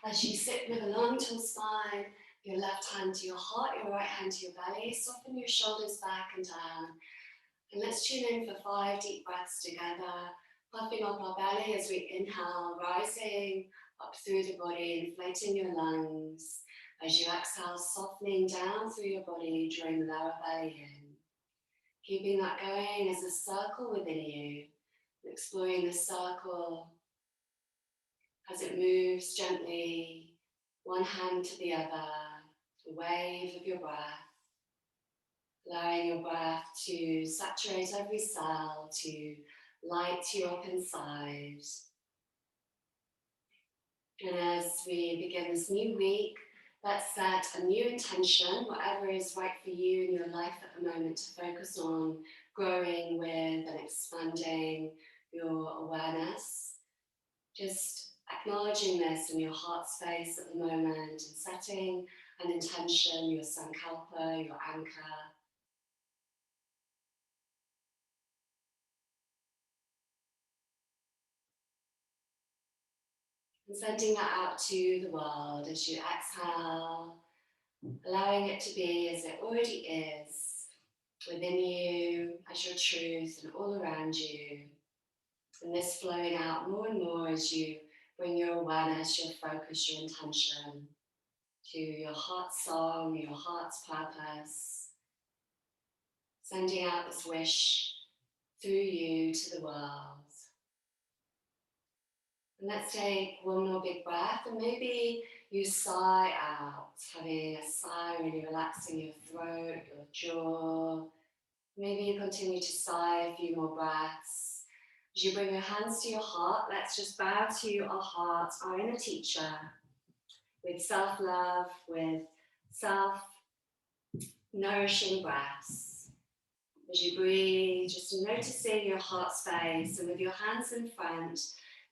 As you sit with a long, tall spine, your left hand to your heart, your right hand to your belly, soften your shoulders back and down. And let's tune in for 5 deep breaths together, puffing up our belly as we inhale, rising up through the body, inflating your lungs. As you exhale, softening down through your body, drawing the lower belly in. Keeping that going as a circle within you, exploring the circle as it moves gently, one hand to the other, the wave of your breath, allowing your breath to saturate every cell, to light you up inside. And as we begin this new week, let's set a new intention, whatever is right for you in your life at the moment, to focus on growing with and expanding your awareness. Just acknowledging this in your heart space at the moment and setting an intention, your sankalpa, your anchor. And sending that out to the world as you exhale, allowing it to be as it already is, within you, as your truth and all around you. And this flowing out more and more as you bring your awareness, your focus, your intention to your heart's song, your heart's purpose, sending out this wish through you to the world. And let's take one more big breath, and maybe you sigh out, having a sigh, really relaxing your throat, your jaw. Maybe you continue to sigh a few more breaths. As you bring your hands to your heart, let's just bow to our heart, our inner teacher, with self-love, with self-nourishing breaths. As you breathe, just noticing your heart space, and with your hands in front,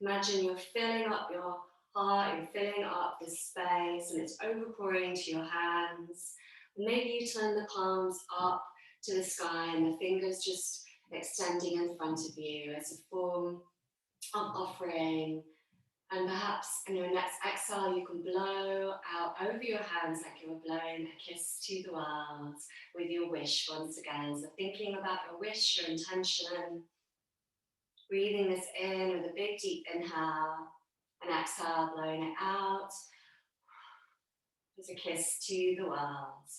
imagine you're filling up your heart, you're filling up this space, and it's overpouring into your hands. Maybe you turn the palms up to the sky and the fingers just extending in front of you as a form of offering. And perhaps in your next exhale, you can blow out over your hands like you were blowing a kiss to the world with your wish once again. So thinking about your wish, your intention, breathing this in with a big deep inhale, and exhale, blowing it out as a kiss to the world.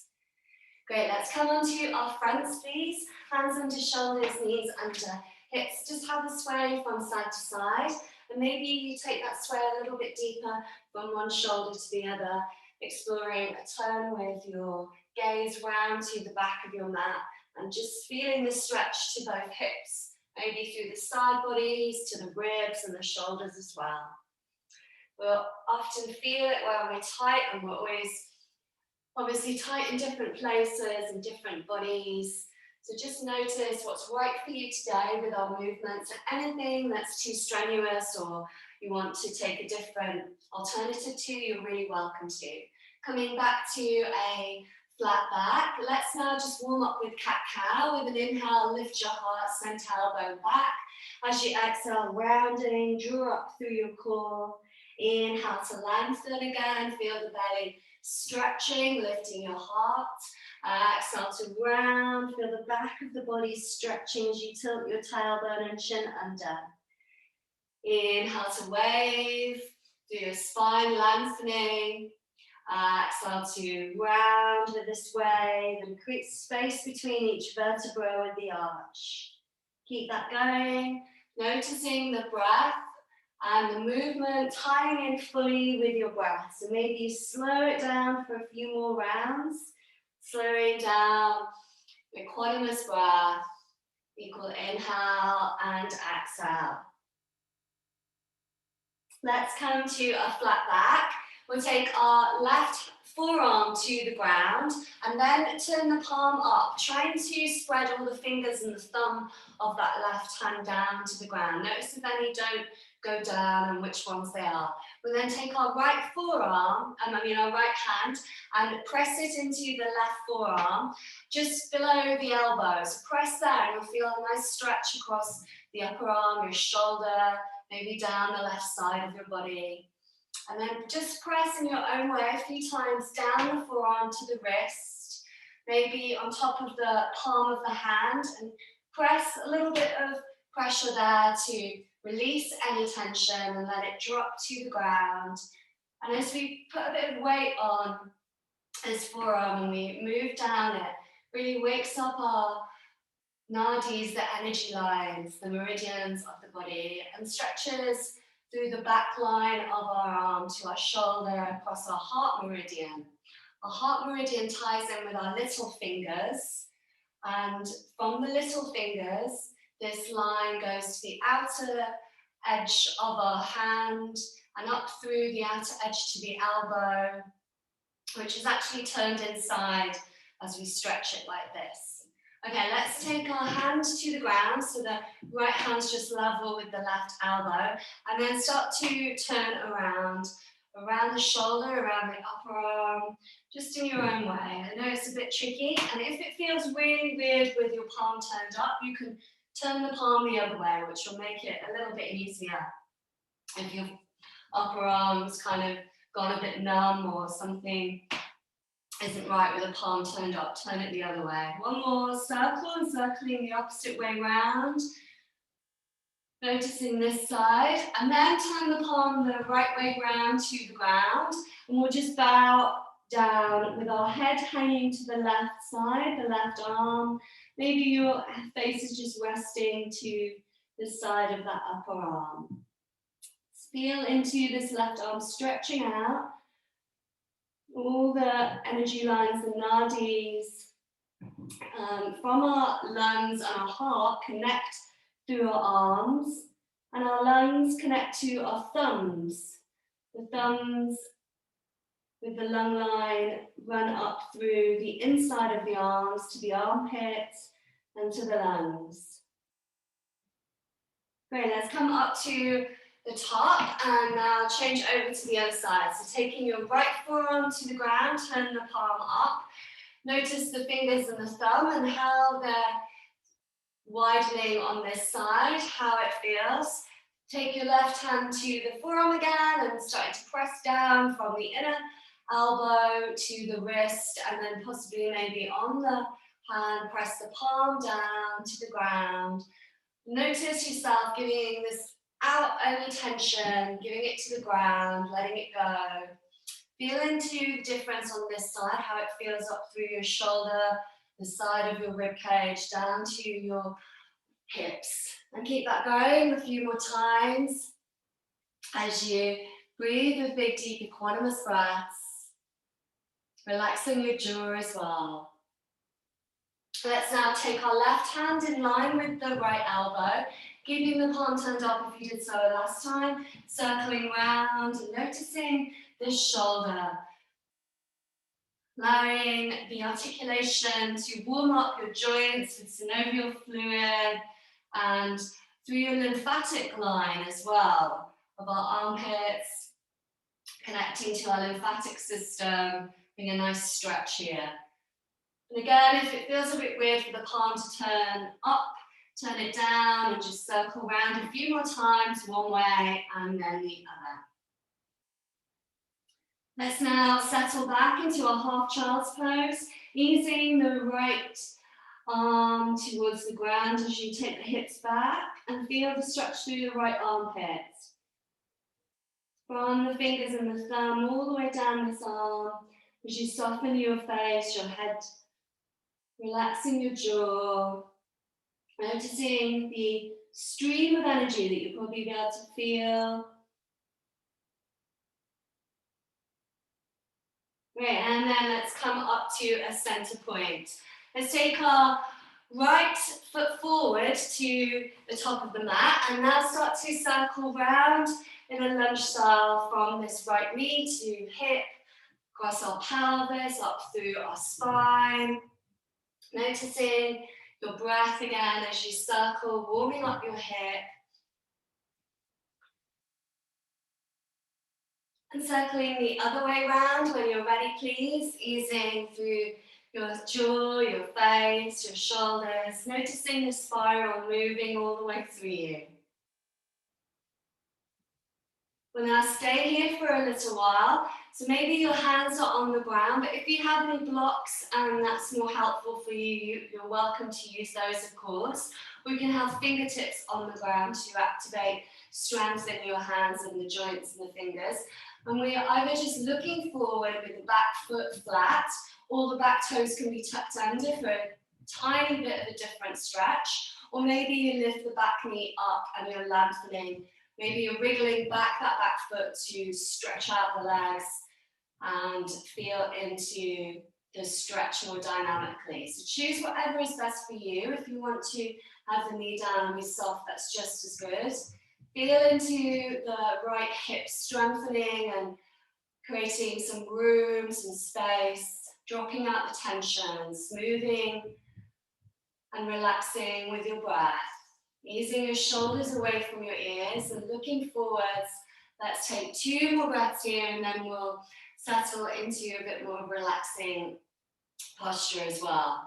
Great, let's come onto our fronts, please. Hands under shoulders, knees under hips. Just have a sway from side to side. And maybe you take that sway a little bit deeper from one shoulder to the other, exploring a turn with your gaze round to the back of your mat and just feeling the stretch to both hips, maybe through the side bodies, to the ribs and the shoulders as well. We'll often feel it when we're tight, and we're always obviously tight in different places and different bodies. So just notice what's right for you today with our movements, and anything that's too strenuous or you want to take a different alternative to, you're really welcome to. Coming back to a flat back, let's now just warm up with cat-cow. With an inhale, lift your heart, send tailbone back. As you exhale, rounding, draw up through your core. Inhale to lengthen again, feel the belly stretching, lifting your heart. Exhale to round, feel the back of the body stretching as you tilt your tailbone and chin under. Inhale to wave, through your spine lengthening. Exhale to round with this wave and create space between each vertebra with the arch. Keep that going, noticing the breath and the movement, tying in fully with your breath. So maybe you slow it down for a few more rounds, slowing down, equanimous breath, equal inhale and exhale. Let's come to a flat back. We'll take our left forearm to the ground and then turn the palm up, trying to spread all the fingers and the thumb of that left hand down to the ground. Notice if any don't go down and which ones they are. We'll then take our right forearm, our right hand, and press it into the left forearm, just below the elbow. So press there and you'll feel a nice stretch across the upper arm, your shoulder, maybe down the left side of your body. And then just press in your own way a few times down the forearm to the wrist, maybe on top of the palm of the hand, and press a little bit of pressure there to release any tension and let it drop to the ground. And as we put a bit of weight on this forearm and we move down it, really wakes up our nadis, the energy lines, the meridians of the body, and stretches through the back line of our arm to our shoulder across our heart meridian. Our heart meridian ties in with our little fingers, and from the little fingers, this line goes to the outer edge of our hand and up through the outer edge to the elbow, which is actually turned inside as we stretch it like this. Okay, let's take our hand to the ground, so the right hand's just level with the left elbow, and then start to turn around the shoulder, around the upper arm, just in your own way. I know it's a bit tricky, and if it feels really weird with your palm turned up, you can turn the palm the other way, which will make it a little bit easier. If your upper arm's kind of gone a bit numb or something isn't right with the palm turned up, turn it the other way. One more circle, and circling the opposite way round. Noticing this side, and then turn the palm the right way round to the ground, and we'll just bow down with our head hanging to the left side, the left arm. Maybe your face is just resting to the side of that upper arm. Feel into this left arm stretching out. All the energy lines, the nadis, from our lungs and our heart connect through our arms, and our lungs connect to our thumbs. The thumbs with the lung line run up through the inside of the arms to the armpits and to the lungs. Great, let's come up to the top and now change over to the other side. So taking your right forearm to the ground, turn the palm up. Notice the fingers and the thumb and how they're widening on this side, how it feels. Take your left hand to the forearm again and start to press down from the inner elbow to the wrist, and then possibly maybe on the hand, press the palm down to the ground. Notice yourself giving this out any tension, giving it to the ground, letting it go. Feel into the difference on this side, how it feels up through your shoulder, the side of your rib cage, down to your hips. And keep that going a few more times as you breathe with big, deep, equanimous breaths, relaxing your jaw as well. Let's now take our left hand in line with the right elbow, keeping the palm turned up if you did so last time, circling round and noticing this shoulder. Allowing the articulation to warm up your joints with synovial fluid and through your lymphatic line as well, of our armpits, connecting to our lymphatic system, being a nice stretch here. And again, if it feels a bit weird for the palm to turn up, turn it down and just circle around a few more times, one way and then the other. Let's now settle back into our half child's pose, easing the right arm towards the ground as you take the hips back and feel the stretch through the right armpit. From the fingers and the thumb all the way down this arm as you soften your face, your head, relaxing your jaw, noticing the stream of energy that you'll probably be able to feel. Great, and then let's come up to a center point. Let's take our right foot forward to the top of the mat and now start to circle round in a lunge style from this right knee to hip, across our pelvis, up through our spine. Noticing your breath again as you circle, warming up your hip. And circling the other way around when you're ready, please. Easing through your jaw, your face, your shoulders. Noticing the spiral moving all the way through you. We'll now stay here for a little while. So maybe your hands are on the ground, but if you have any blocks and that's more helpful for you, you're welcome to use those, of course. We can have fingertips on the ground to activate strength in your hands and the joints and the fingers. And we are either just looking forward with the back foot flat, or the back toes can be tucked under for a tiny bit of a different stretch, or maybe you lift the back knee up and you're lengthening. Maybe you're wriggling back that back foot to stretch out the legs and feel into the stretch more dynamically. So choose whatever is best for you. If you want to have the knee down and be soft, that's just as good. Feel into the right hip strengthening and creating some room, some space, dropping out the tension, smoothing and relaxing with your breath. Easing your shoulders away from your ears and looking forwards. Let's take 2 more breaths here and then we'll settle into a bit more relaxing posture as well.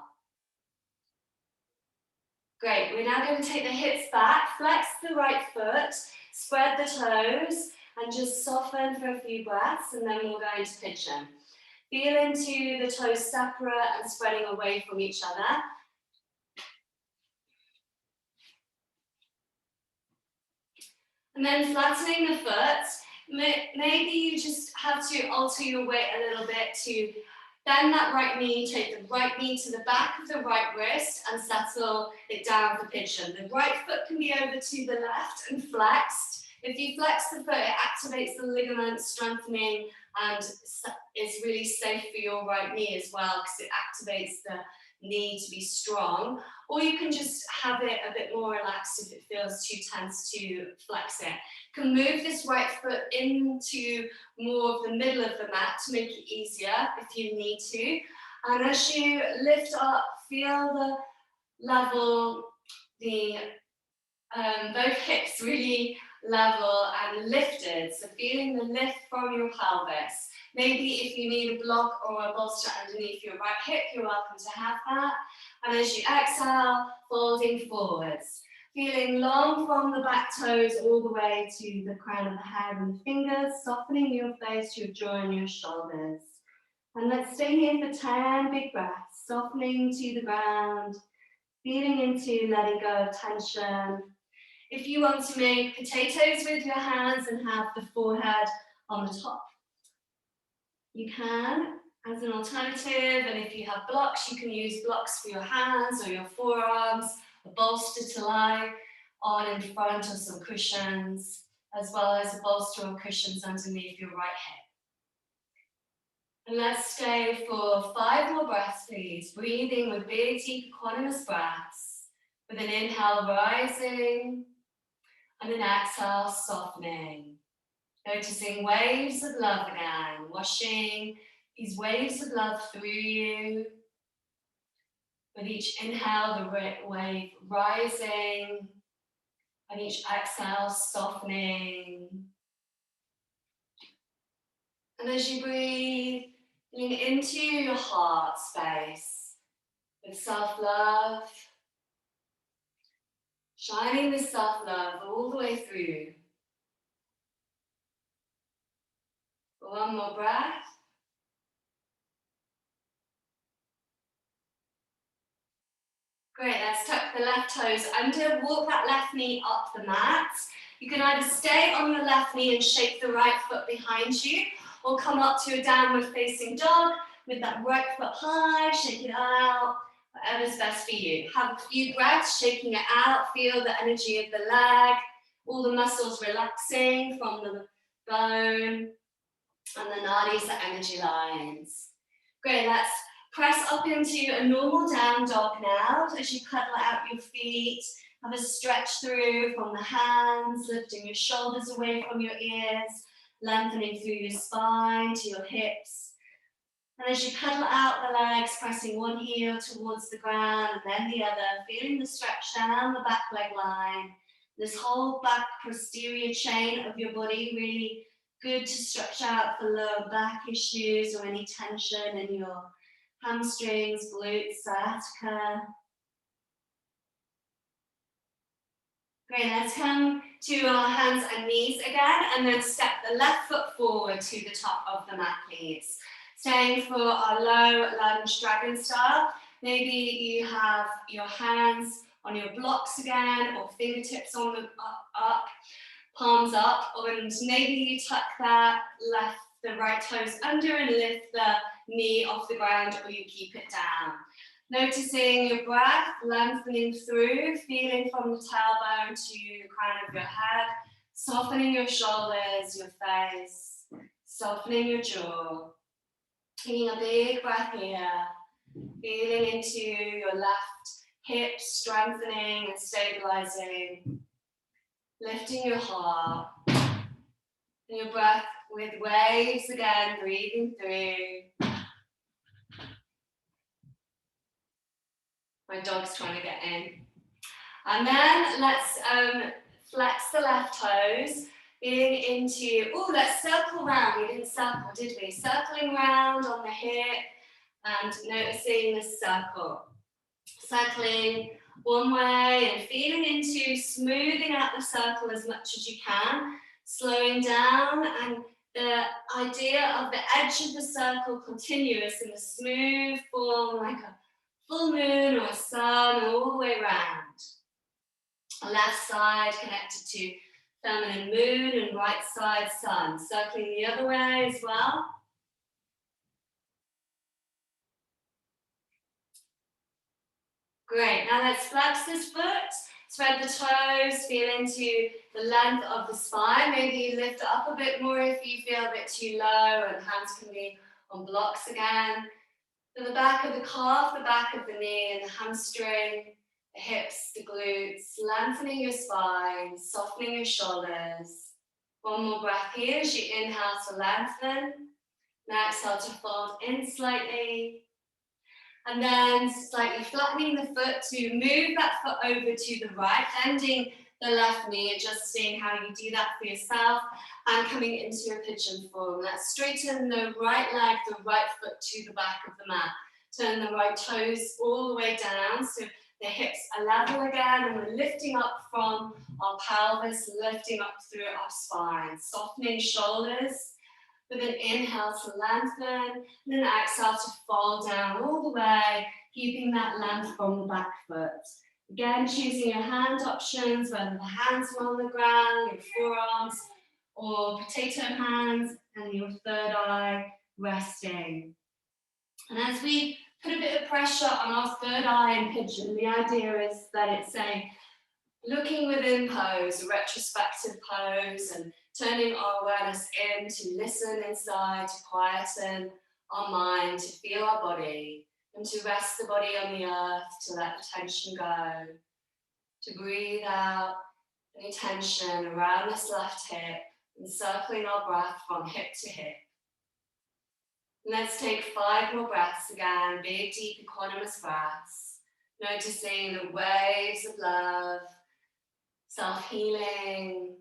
Great, we're now going to take the hips back, flex the right foot, spread the toes and just soften for a few breaths and then we'll go into pigeon. Feel into the toes separate and spreading away from each other. And then flattening the foot, maybe you just have to alter your weight a little bit to bend that right knee, take the right knee to the back of the right wrist and settle it down for pigeon. The right foot can be over to the left and flexed. If you flex the foot, it activates the ligaments, strengthening, and is really safe for your right knee as well because it activates the knee to be strong. Or you can just have it a bit more relaxed if it feels too tense to flex it. You can move this right foot into more of the middle of the mat to make it easier if you need to. And as you lift up, feel the level, both hips really level and lifted. So feeling the lift from your pelvis. Maybe if you need a block or a bolster underneath your right hip, you're welcome to have that. And as you exhale, folding forwards. Feeling long from the back toes all the way to the crown of the head and the fingers, softening your face, your jaw and your shoulders. And let's stay here for 10 big breaths, softening to the ground, feeling into letting go of tension. If you want to make potatoes with your hands and have the forehead on the top, you can as an alternative. And if you have blocks, you can use blocks for your hands or your forearms, a bolster to lie on in front of some cushions, as well as a bolster or cushions underneath your right hip. And let's stay for 5 more breaths, please. Breathing with big, deep, equanimous breaths. With an inhale, rising, and an exhale, softening. Noticing waves of love again, washing these waves of love through you. With each inhale, the wave rising, and each exhale, softening. And as you breathe, lean into your heart space with self-love, shining this self-love all the way through. One more breath. Great, let's tuck the left toes under, walk that left knee up the mat. You can either stay on your left knee and shake the right foot behind you, or come up to a downward facing dog with that right foot high, shake it out, whatever's best for you. Have a few breaths, shaking it out, feel the energy of the leg, all the muscles relaxing from the bone, and the nadis, the energy lines. Great, let's press up into a normal down dog now. As you cuddle out your feet, have a stretch through from the hands, lifting your shoulders away from your ears, lengthening through your spine to your hips. And as you cuddle out the legs, pressing one heel towards the ground and then the other, feeling the stretch down the back leg line. This whole back posterior chain of your body, really good to stretch out for lower back issues or any tension in your hamstrings, glutes, sciatica. Great, let's come to our hands and knees again, and then step the left foot forward to the top of the mat, please. Staying for our low lunge dragon style. Maybe you have your hands on your blocks again, or fingertips on the up, palms up, and maybe you tuck the right toes under and lift the knee off the ground, or you keep it down. Noticing your breath, lengthening through, feeling from the tailbone to the crown of your head, softening your shoulders, your face, softening your jaw. Taking a big breath here, feeling into your left hip, strengthening and stabilizing, lifting your heart, and your breath with waves again, breathing through. My dog's trying to get in. And then let's flex the left toes, feeling into, let's circle round. We didn't circle, did we? Circling round on the hip and noticing the circle. Circling one way and feeling into smoothing out the circle as much as you can, slowing down, and the idea of the edge of the circle continuous in a smooth form, like a full moon or a sun all the way around. Left side connected to feminine moon and right side sun. Circling the other way as well. Great, now let's flex this foot. Spread the toes, feel into the length of the spine. Maybe you lift it up a bit more if you feel a bit too low, and hands can be on blocks again. To the back of the calf, the back of the knee, and the hamstring, the hips, the glutes, lengthening your spine, softening your shoulders. One more breath here as you inhale to lengthen. Now exhale to fold in slightly. And then slightly flattening the foot to move that foot over to the right, bending the left knee, adjusting how you do that for yourself, and coming into your pigeon form. Let's straighten the right leg, the right foot to the back of the mat. Turn the right toes all the way down, so the hips are level again, and we're lifting up from our pelvis, lifting up through our spine, softening shoulders. With an inhale to lengthen, and an exhale to fall down all the way, keeping that length from the back foot. Again, choosing your hand options, whether the hands are on the ground, your forearms, or potato hands, and your third eye resting. And as we put a bit of pressure on our third eye in pigeon, the idea is that it's a looking within pose, a retrospective pose, and turning our awareness in to listen inside, to quieten our mind, to feel our body, and to rest the body on the earth, to let the tension go, to breathe out any tension around this left hip, and circling our breath from hip to hip. And let's take 5 more breaths again, big, deep, equanimous breaths, noticing the waves of love, self-healing,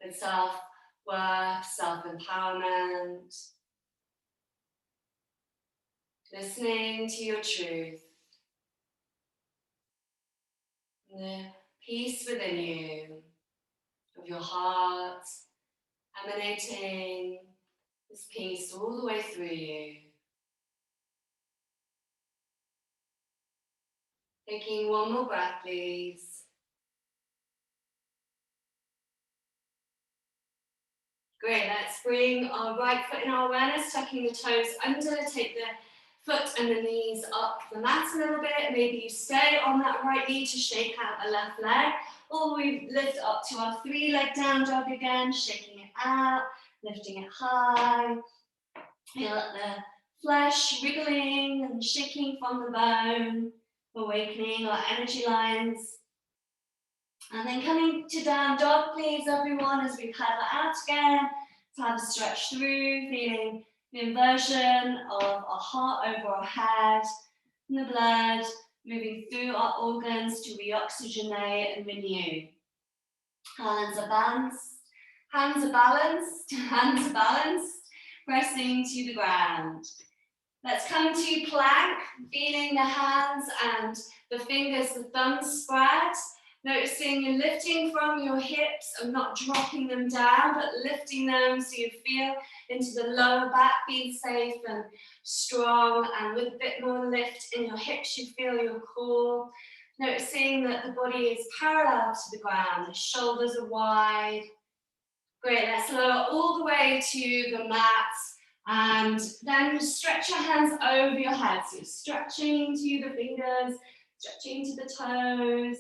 and self-worth, self-empowerment. Listening to your truth. And the peace within you, of your heart, emanating this peace all the way through you. Taking one more breath, please. Great, let's bring our right foot in our awareness, tucking the toes under, take the foot and the knees up the mat a little bit. Maybe you stay on that right knee to shake out the left leg, or we lift up to our 3-leg down dog again, shaking it out, lifting it high. Feel the flesh wriggling and shaking from the bone, awakening our energy lines. And then coming to down dog, please, everyone, as we pedal out again. So have a stretch through, feeling the inversion of our heart over our head, and the blood moving through our organs to reoxygenate and renew. Hands are balanced, pressing to the ground. Let's come to plank, feeling the hands and the fingers, the thumbs spread, Noticing you're lifting from your hips and not dropping them down, but lifting them so you feel into the lower back being safe and strong, and with a bit more lift in your hips, you feel your core. Noticing that the body is parallel to the ground, the shoulders are wide. Great, let's lower all the way to the mat, and then stretch your hands over your head. So you're stretching to the fingers, stretching to the toes,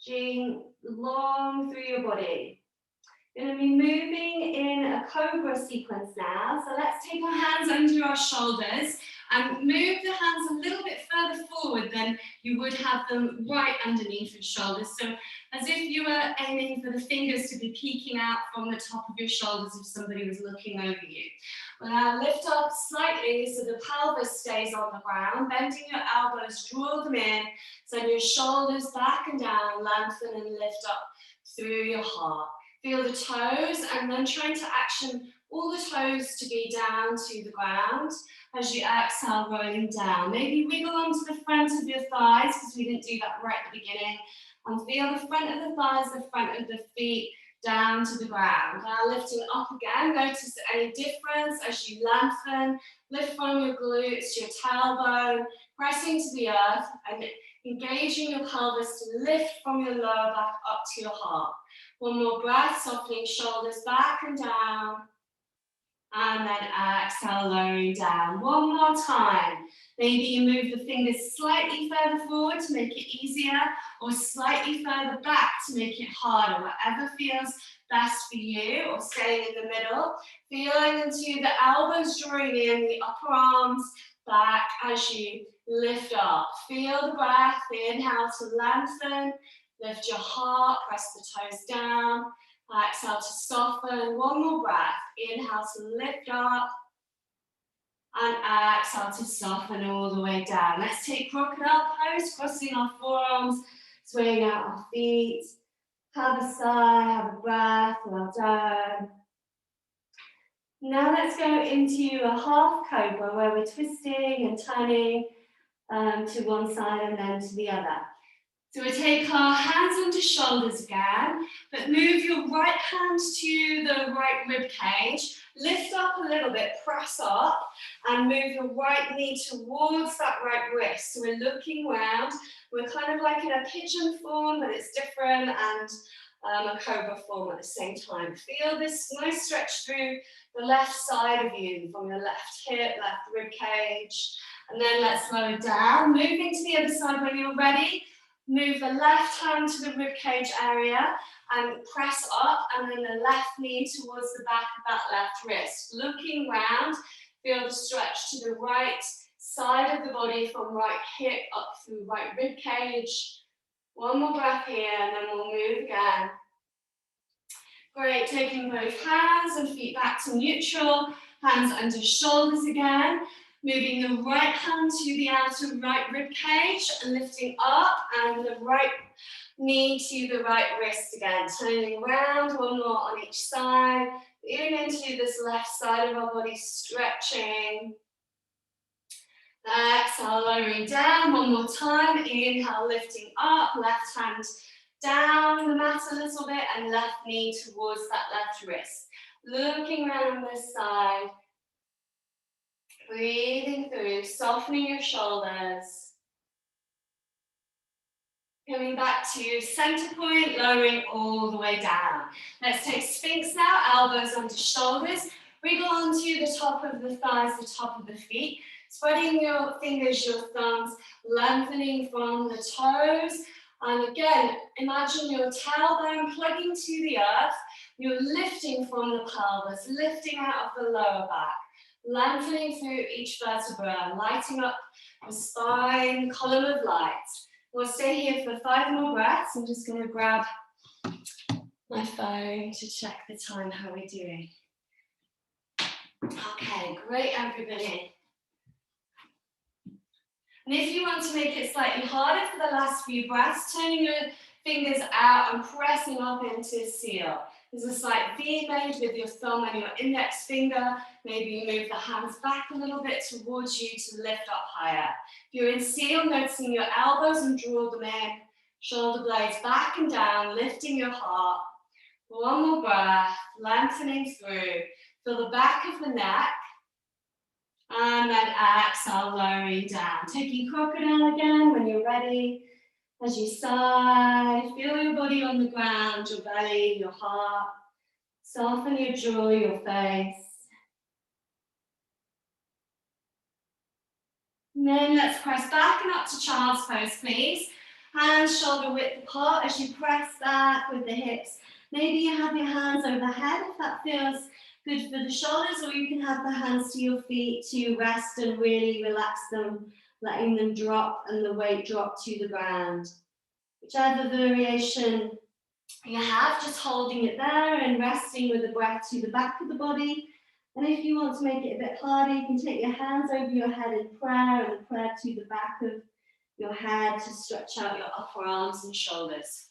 stretching long through your body. You're going to be moving in a Cobra sequence now. So let's take our hands under our shoulders and move the hands a little bit further forward than you would have them right underneath your shoulders. So as if you were aiming for the fingers to be peeking out from the top of your shoulders if somebody was looking over you. We'll now lift up slightly so the pelvis stays on the ground, bending your elbows, draw them in, send your shoulders back and down, lengthen and lift up through your heart. Feel the toes and then trying to action all the toes to be down to the ground as you exhale, rolling down. Maybe wiggle onto the front of your thighs because we didn't do that right at the beginning. And feel the front of the thighs, the front of the feet down to the ground. Now lifting up again, notice any difference as you lengthen, lift from your glutes, your tailbone, pressing to the earth and engaging your pelvis to lift from your lower back up to your heart. One more breath, softening shoulders back and down. And then exhale, lowering down. One more time. Maybe you move the fingers slightly further forward to make it easier, or slightly further back to make it harder, whatever feels best for you, or staying in the middle. Feeling into the elbows drawing in, the upper arms back as you lift up. Feel the breath, inhale to lengthen, lift your heart, press the toes down. Exhale to soften. One more breath. Inhale to lift up. And exhale to soften all the way down. Let's take crocodile pose, crossing our forearms, swaying out our feet. Have a sigh, have a breath. Well done. Now let's go into a half cobra where we're twisting and turning to one side and then to the other. So we take our hands under shoulders again, but move your right hand to the right rib cage, lift up a little bit, press up, and move your right knee towards that right wrist. So we're looking round, we're kind of like in a pigeon form, but it's different, and a cobra form at the same time. Feel this nice stretch through the left side of you, from your left hip, left rib cage, and then let's lower down, moving to the other side when you're ready. Move the left hand to the ribcage area and press up, and then the left knee towards the back of that left wrist. Looking round, feel the stretch to the right side of the body from right hip up through right ribcage. One more breath here, and then we'll move again. Great, taking both hands and feet back to neutral, hands under shoulders again. Moving the right hand to the outer right rib cage and lifting up, and the right knee to the right wrist again. Turning around, one more on each side. In into this left side of our body, stretching. Exhale, lowering down. One more time. Inhale, lifting up. Left hand down the mat a little bit, and left knee towards that left wrist. Looking around this side. Breathing through, softening your shoulders. Coming back to center point, lowering all the way down. Let's take Sphinx now, elbows onto shoulders. Wriggle onto the top of the thighs, the top of the feet. Spreading your fingers, your thumbs, lengthening from the toes. And again, imagine your tailbone plugging to the earth. You're lifting from the pelvis, lifting out of the lower back. Lengthening through each vertebra, lighting up the spine, column of light. We'll stay here for 5 more breaths. I'm just going to grab my phone to check the time. How are we doing? Okay, great, everybody. And if you want to make it slightly harder for the last few breaths, turning your fingers out and pressing up into seal. There's a slight V made with your thumb and your index finger. Maybe you move the hands back a little bit towards you to lift up higher. If you're in seal, noticing your elbows and draw them in. Shoulder blades back and down, lifting your heart. One more breath, lengthening through. Feel the back of the neck. And then exhale, lowering down. Taking crocodile again when you're ready. As you sigh, feel your body on the ground, your belly, your heart. Soften your jaw, your face. And then let's press back and up to child's pose, please. Hands shoulder width apart as you press back with the hips. Maybe you have your hands overhead if that feels good for the shoulders, or you can have the hands to your feet to rest and really relax them, letting them drop and the weight drop to the ground. Whichever variation you have, just holding it there and resting with the breath to the back of the body. And if you want to make it a bit harder, you can take your hands over your head in prayer and the prayer to the back of your head to stretch out your upper arms and shoulders.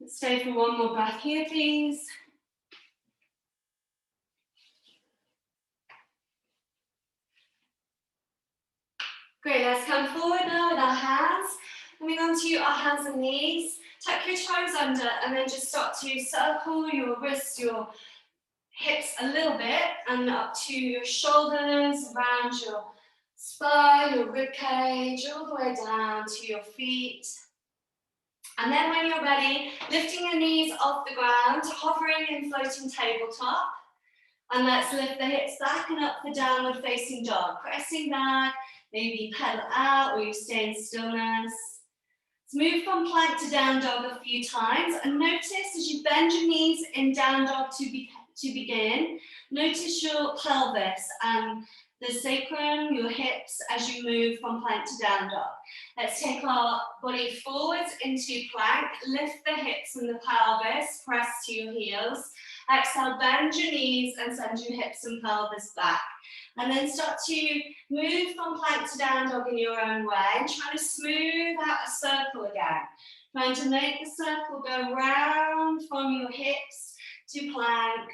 Let's stay for one more breath here, please. Great, let's come forward now with our hands. Coming onto our hands and knees. Tuck your toes under and then just start to circle your wrists, your hips a little bit and up to your shoulders, around your spine, your rib cage, all the way down to your feet. And then when you're ready, lifting your knees off the ground, hovering in floating tabletop. And let's lift the hips back and up for downward facing dog. Pressing back, maybe pedal out or you stay in stillness. Let's move from plank to down dog a few times and notice as you bend your knees in down dog to begin, notice your pelvis and the sacrum, your hips as you move from plank to down dog. Let's take our body forwards into plank, lift the hips and the pelvis, press to your heels. Exhale, bend your knees and send your hips and pelvis back. And then start to move from plank to down dog in your own way and try to smooth out a circle again. Trying to make the circle go round from your hips to plank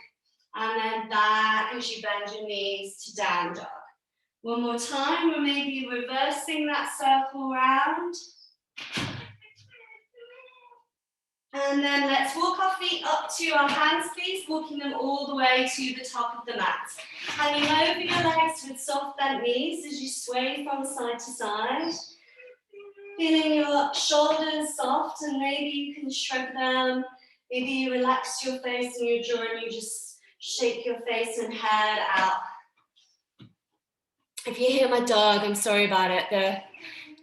and then back as you bend your knees to down dog. One more time, or maybe reversing that circle round. And then let's walk our feet up to our hands, please, walking them all the way to the top of the mat. Hanging over your legs with soft bent knees as you sway from side to side. Feeling your shoulders soft and maybe you can shrug them. Maybe you relax your face and your jaw and you just shake your face and head out. If you hear my dog, I'm sorry about it. The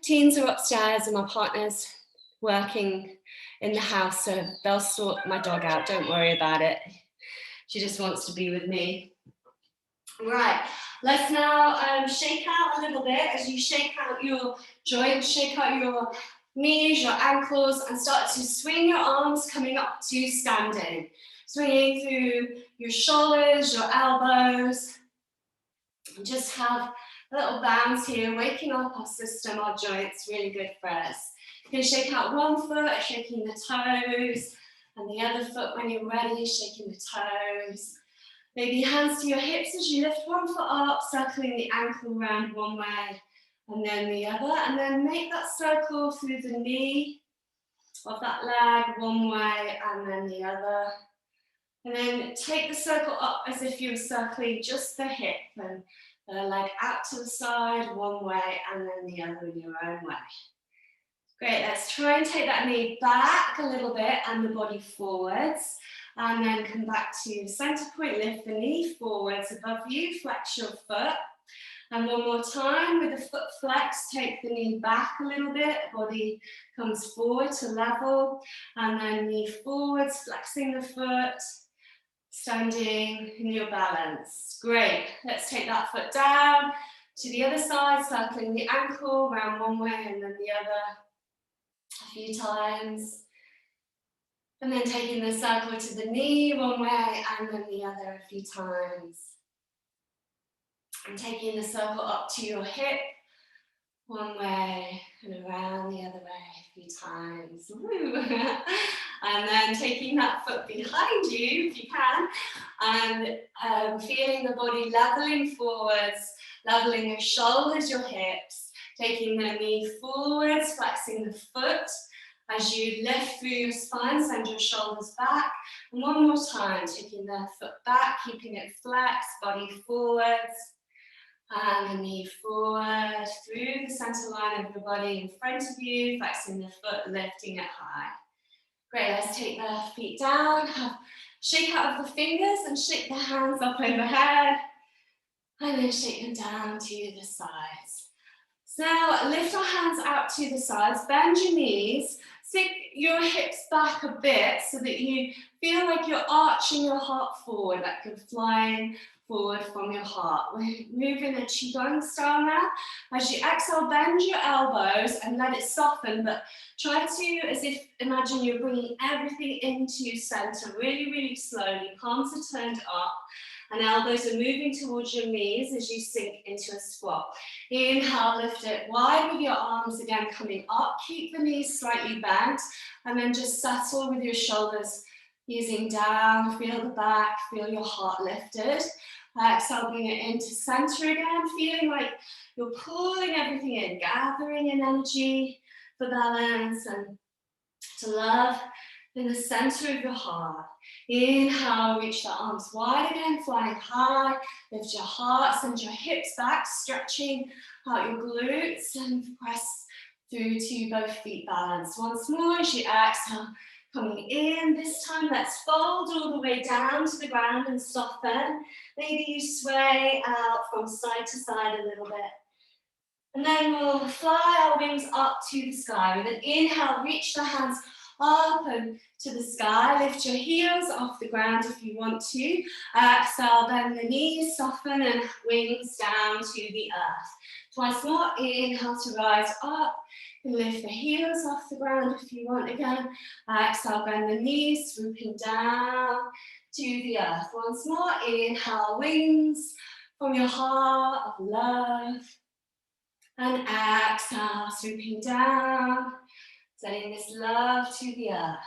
teens are upstairs and my partner's working in the house, so they'll sort my dog out. Don't worry about it. She just wants to be with me. Right, let's now shake out a little bit as you shake out your joints, shake out your knees, your ankles, and start to swing your arms coming up to standing. Swinging through your shoulders, your elbows. And just have a little bounce here, waking up our system, our joints, really good for us. You can shake out one foot, shaking the toes, and the other foot when you're ready, shaking the toes. Maybe hands to your hips as you lift one foot up, circling the ankle around one way, and then the other, and then make that circle through the knee of that leg one way, and then the other. And then take the circle up as if you were circling just the hip, and the leg out to the side one way, and then the other in your own way. Great, let's try and take that knee back a little bit and the body forwards. And then come back to center point, lift the knee forwards above you, flex your foot. And one more time with the foot flex, take the knee back a little bit, body comes forward to level. And then knee forwards, flexing the foot, standing in your balance. Great, let's take that foot down to the other side, circling the ankle around one way and then the other. A few times, and then taking the circle to the knee one way and then the other a few times, and taking the circle up to your hip one way and around the other way a few times. And then taking that foot behind you if you can, and feeling the body leveling forwards, leveling your shoulders, your hips. Taking the knee forwards, flexing the foot, As you lift through your spine, send your shoulders back. And one more time, taking the foot back, keeping it flexed, body forwards. And the knee forward, through the center line of your body in front of you, flexing the foot, lifting it high. Great, let's take the feet down, shake out of the fingers and shake the hands up overhead. And then shake them down to the sides. So now lift our hands out to the sides, bend your knees, sink your hips back a bit so that you feel like you're arching your heart forward, like you're flying forward from your heart. We're moving a Qigong style now. As you exhale, bend your elbows and let it soften, but try to, as if, imagine you're bringing everything into center really, really slowly. Palms are turned up. And elbows are moving towards your knees as you sink into a squat. Inhale, lift it wide with your arms again coming up. Keep the knees slightly bent and then just settle with your shoulders easing down. Feel the back, feel your heart lifted. Exhale, bring it into center again, feeling like you're pulling everything in, gathering in energy for balance and to love in the center of your heart. Inhale, reach the arms wide again, flying high. Lift your heart, send your hips back, stretching out your glutes and press through to both feet balance. Once more as you exhale, coming in. This time, let's fold all the way down to the ground and soften. Maybe you sway out from side to side a little bit. And then we'll fly our wings up to the sky. With an inhale, reach the hands up and to the sky. Lift your heels off the ground if you want to. Exhale, bend the knees, soften and wings down to the earth. Twice more, inhale to rise up. And lift the heels off the ground if you want again. Exhale, bend the knees, swooping down to the earth. Once more, inhale, wings from your heart of love. And exhale, swooping down, sending this love to the earth.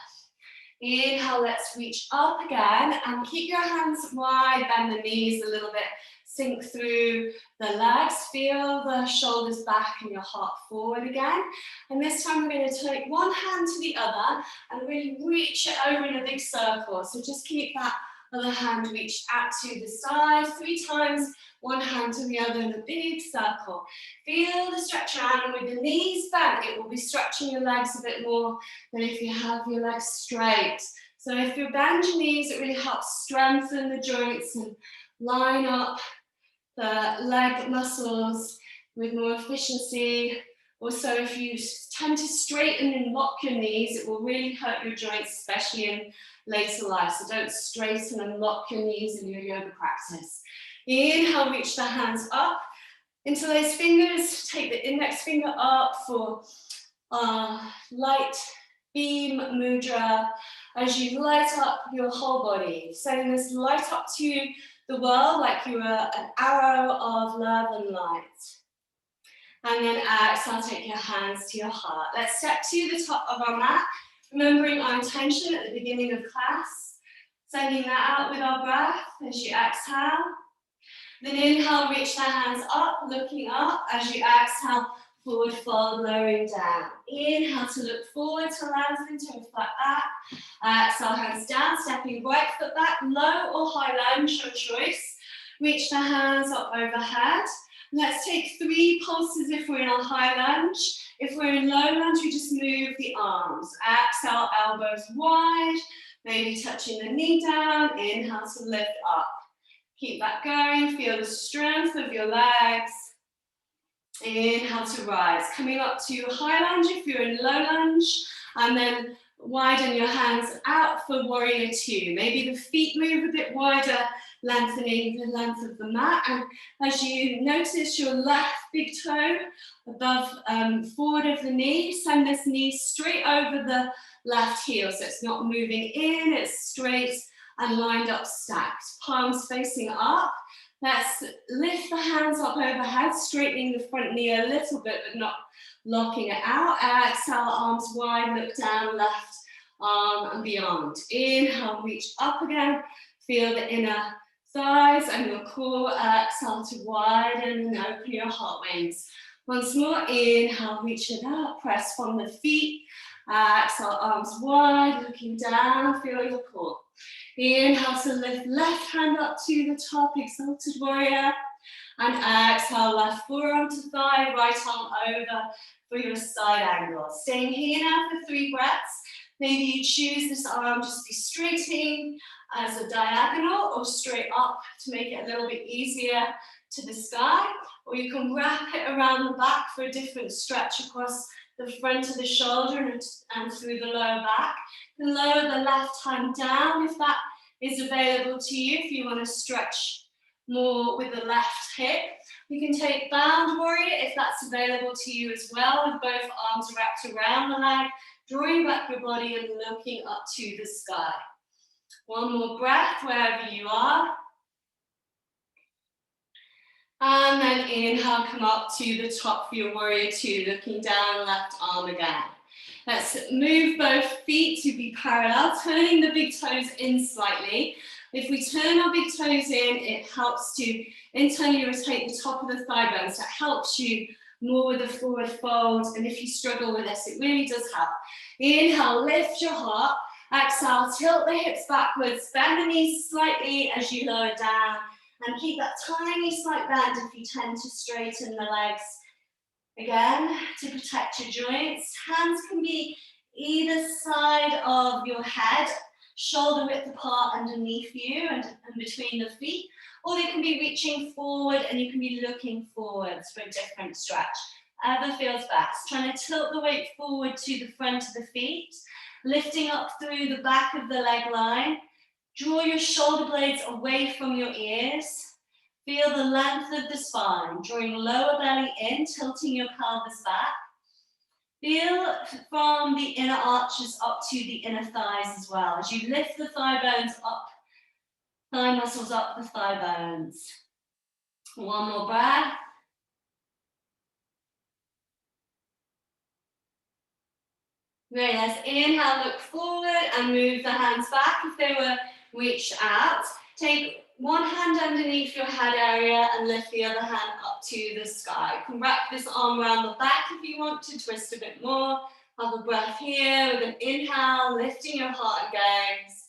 Inhale, let's reach up again and keep your hands wide, bend the knees a little bit, sink through the legs, feel the shoulders back and your heart forward again. And this time we're going to take one hand to the other and really reach it over in a big circle. So just keep that other hand reached out to the side 3 times, one hand to the other in a big circle. Feel the stretch around, and with the knees bent, it will be stretching your legs a bit more than if you have your legs straight. So if you bend your knees, it really helps strengthen the joints and line up the leg muscles with more efficiency. Also, if you tend to straighten and lock your knees, it will really hurt your joints, especially in later life. So don't straighten and lock your knees in your yoga practice. Inhale, reach the hands up. Interlace fingers, take the index finger up for light beam mudra as you light up your whole body. Sending this light up to the world like you are an arrow of love and light. And then exhale, take your hands to your heart. Let's step to the top of our mat, remembering our intention at the beginning of class. Sending that out with our breath as you exhale. Then inhale, reach the hands up, looking up. As you exhale, forward fold, lowering down. Inhale to look forward to land into a flat back. Exhale, hands down, stepping right foot back, low or high lunge, your choice. Reach the hands up overhead. Let's take 3 pulses if we're in a high lunge. If we're in low lunge, we just move the arms. Exhale, elbows wide, maybe touching the knee down. Inhale to lift up. Keep that going, feel the strength of your legs. Inhale to rise. Coming up to high lunge if you're in low lunge, and then widen your hands out for warrior 2. Maybe the feet move a bit wider, lengthening the length of the mat. And as you notice your left big toe above, forward of the knee, send this knee straight over the left heel. So it's not moving in, it's straight and lined up, stacked. Palms facing up. Let's lift the hands up overhead, straightening the front knee a little bit, but not locking it out. Exhale, arms wide, look down, left arm and beyond. Inhale, reach up again. Feel the inner thighs and your core. Exhale to widen and open your heart wings. Once more, inhale, reach it up, press from the feet Exhale, arms wide, looking down, feel your core. Inhale to lift left hand up to the top, exalted warrior. And exhale, left forearm to thigh, right arm over for your side angle. Staying here now for 3 breaths. Maybe you choose this arm just be straighting as a diagonal or straight up to make it a little bit easier to the sky. Or you can wrap it around the back for a different stretch across the front of the shoulder and through the lower back. You can lower the left hand down if that is available to you, if you want to stretch more with the left hip. You can take bound warrior if that's available to you as well, with both arms wrapped around the leg, drawing back your body and looking up to the sky. One more breath wherever you are. And then inhale, come up to the top for your warrior 2, looking down, left arm again. Let's move both feet to be parallel, turning the big toes in slightly. If we turn our big toes in, it helps to internally rotate the top of the thigh bones. So it helps you more with the forward fold. And if you struggle with this, it really does help. Inhale, lift your heart. Exhale, tilt the hips backwards, bend the knees slightly as you lower down. And keep that tiny slight bend if you tend to straighten the legs. Again, to protect your joints. Hands can be either side of your head, shoulder width apart underneath you and between the feet, or they can be reaching forward and you can be looking forwards for a different stretch. Whatever feels best. Trying to tilt the weight forward to the front of the feet, lifting up through the back of the leg line. Draw your shoulder blades away from your ears. Feel the length of the spine, drawing lower belly in, tilting your pelvis back. Feel from the inner arches up to the inner thighs as well. As you lift the thigh bones up, thigh muscles up the thigh bones. One more breath. Great, let's inhale, look forward and move the hands back if they were reached out. Take one hand underneath your head area and lift the other hand up to the sky. You can wrap this arm around the back if you want to twist a bit more. Have a breath here with an inhale, lifting your heart and gaze.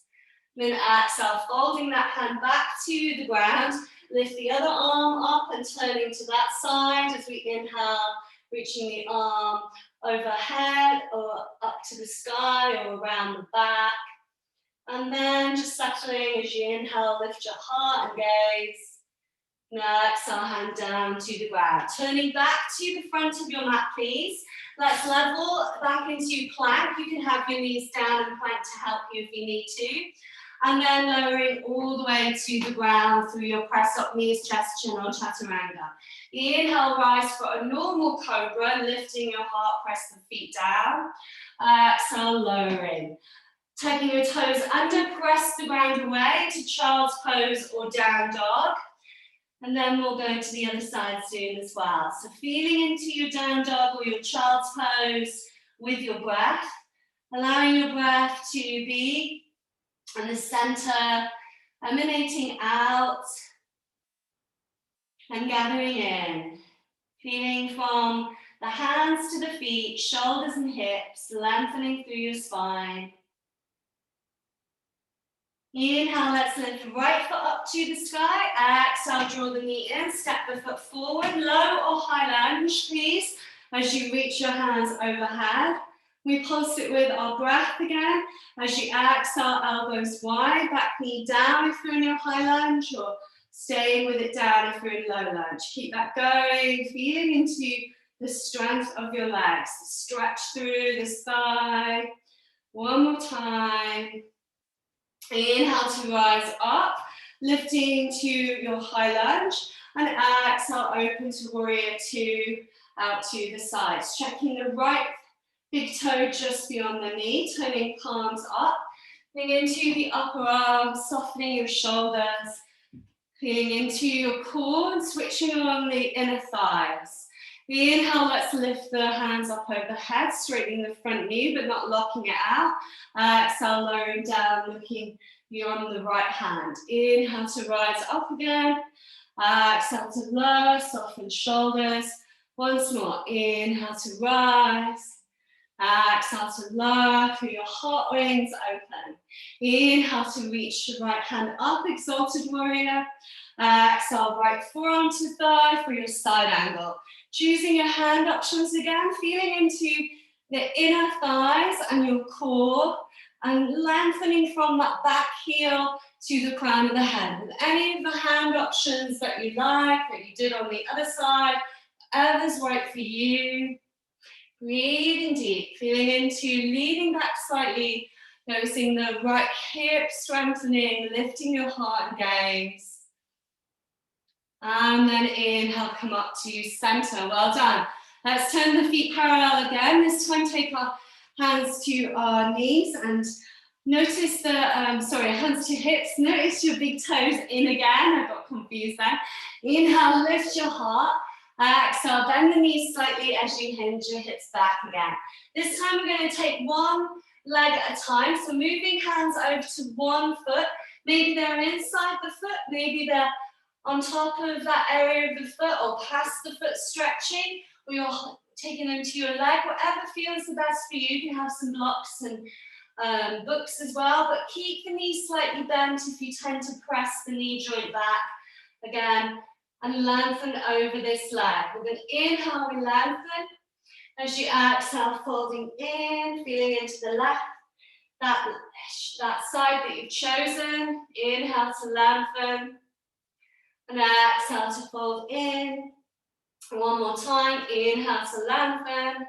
Then exhale, folding that hand back to the ground. Lift the other arm up and turning to that side as we inhale, reaching the arm overhead or up to the sky or around the back. And then just settling as you inhale, lift your heart and gaze. Now exhale, hand down to the ground. Turning back to the front of your mat, please. Let's level back into plank. You can have your knees down and plank to help you if you need to. And then lowering all the way to the ground through your press up knees, chest, chin or chaturanga. Inhale, rise for a normal cobra, lifting your heart, press the feet down. Exhale, lowering. Taking your toes under, press the ground away to child's pose or down dog. And then we'll go to the other side soon as well. So feeling into your down dog or your child's pose with your breath. Allowing your breath to be in the center, emanating out and gathering in. Feeling from the hands to the feet, shoulders and hips, lengthening through your spine. Inhale, let's lift right foot up to the sky. Exhale, draw the knee in, step the foot forward, low or high lunge, please, as you reach your hands overhead. We pulse it with our breath again. As you exhale, elbows wide, back knee down if you're in your high lunge, or staying with it down if you're in low lunge. Keep that going, feeling into the strength of your legs. Stretch through this thigh. One more time. Inhale to rise up, lifting to your high lunge, and exhale, open to warrior 2, out to the sides. Checking the right big toe just beyond the knee, turning palms up, feeling into the upper arms, softening your shoulders, feeling into your core and switching on the inner thighs. Inhale, let's lift the hands up overhead, straightening the front knee, but not locking it out. Exhale, lowering down, looking beyond the right hand. Inhale to rise up again. Exhale to lower, soften shoulders. Once more, inhale to rise. Exhale to lower through your heart wings open. Inhale to reach the right hand up, exalted warrior. Exhale, right forearm to thigh for your side angle. Choosing your hand options again, feeling into the inner thighs and your core, and lengthening from that back heel to the crown of the head. With any of the hand options that you like, that you did on the other side, whatever's right for you. Breathing deep, feeling into leaning back slightly, noticing the right hip strengthening, lifting your heart and gaze. And then inhale, come up to center. Well done. Let's turn the feet parallel again. This time take our hands to our knees and notice the, hands to hips. Notice your big toes in again. I got confused there. Inhale, lift your heart. Exhale, bend the knees slightly as you hinge your hips back again. This time we're going to take one leg at a time. So moving hands over to one foot. Maybe they're inside the foot. Maybe they're on top of that area of the foot or past the foot stretching. Or you're taking them to your leg. Whatever feels the best for you. You can have some blocks and books as well. But keep the knees slightly bent if you tend to press the knee joint back. Again, and lengthen over this leg. We're going to inhale, we lengthen. As you exhale, folding in, feeling into the left, that side that you've chosen. Inhale to lengthen. And exhale to fold in. One more time. Inhale to lengthen.